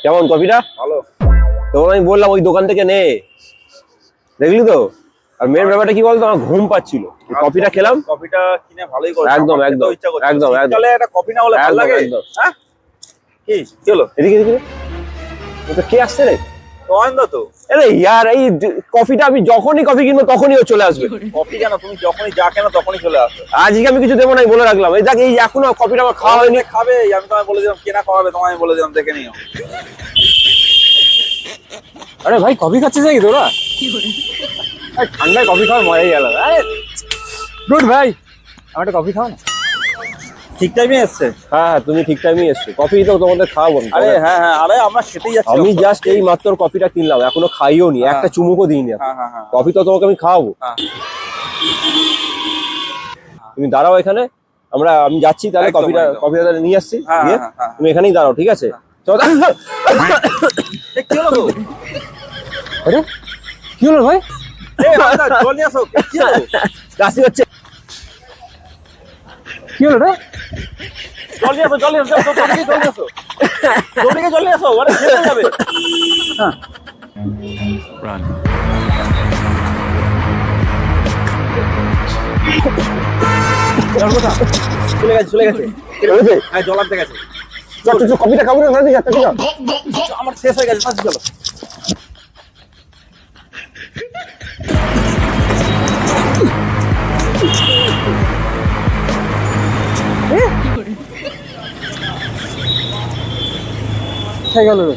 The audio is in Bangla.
কেমন কফিটা? ভালো। তখন আমি বললাম ওই দোকান থেকে নে, দেখলি তো। আর মেয়ের ব্যাপারটা কি বলতো, আমার ঘুম পাচ্ছিল, কফিটা খেলাম। কফিটা কিনে ভালোই করে। একদম একদম একদম একদম। তাহলে একটা কফি না হলে ভালো লাগে। হ্যাঁ কি হলো? এদিকে এদিকে, তো কে আসছে রে? অয়ন তো। আরে ইয়ার, এই কফিটা আমি যখনই কফি কিনবো তখনই ও চলে আসবে। কফি কেন, তুমি যখনই যা কেন তখনই চলে আসো। আজকে আমি কিছু দেবো না, বলে রাখলাম। এই দেখ, এই এখনো কফিটা আমার খাওয়া হয়নি। খাবে, আমি তোমায় বলে দিলাম কেনা খাওয়াবে, তোমায় আমি বলে দিলাম দেখে নিও। আরে ভাই, কফি খাচ্ছিস নাকি তোরা? ঠান্ডায় কফি খাওয়ার মজাই আলাদা। আরে গুড ভাই, আমার একটা কফি খাও না। ঠিক টাইমে এসছে। হ্যাঁ হ্যাঁ, তুমি ঠিক টাইমে এসছো। কফি তো তোমাদের খাওয়াবো। আরে হ্যাঁ হ্যাঁ, আরে আমরা খেতেই যাচ্ছি। আমি জাস্ট এই মাত্র কফিটা কিনলাম, এখনো খাইও নি, একটা চুমুকও দিইনি। কফি তো তোমাকে আমি খাওয়াবো। তুমি দাঁড়াও এখানে, আমি যাচ্ছি তাহলে। কফিটা তাহলে নিয়ে আসছি। তুমি এখানেই দাঁড়াও, ঠিক আছে? কি হলো? আরে কি হলো ভাই? জল নিয়ে আসো। কি হলো? কাশি হচ্ছে। কি হলো রে? জল নিয়ে আসো, জল নিয়ে আসো, জল নিয়ে আসো, জল নিয়ে আসো, আরে শেষ হয়ে যাবে। চলে গেছে। হ্যাঁ, জল আনতে গেছে। কফিটা খাবো না, আমার শেষ হয়ে গেছে। চলো। খেয়ে গেল রে।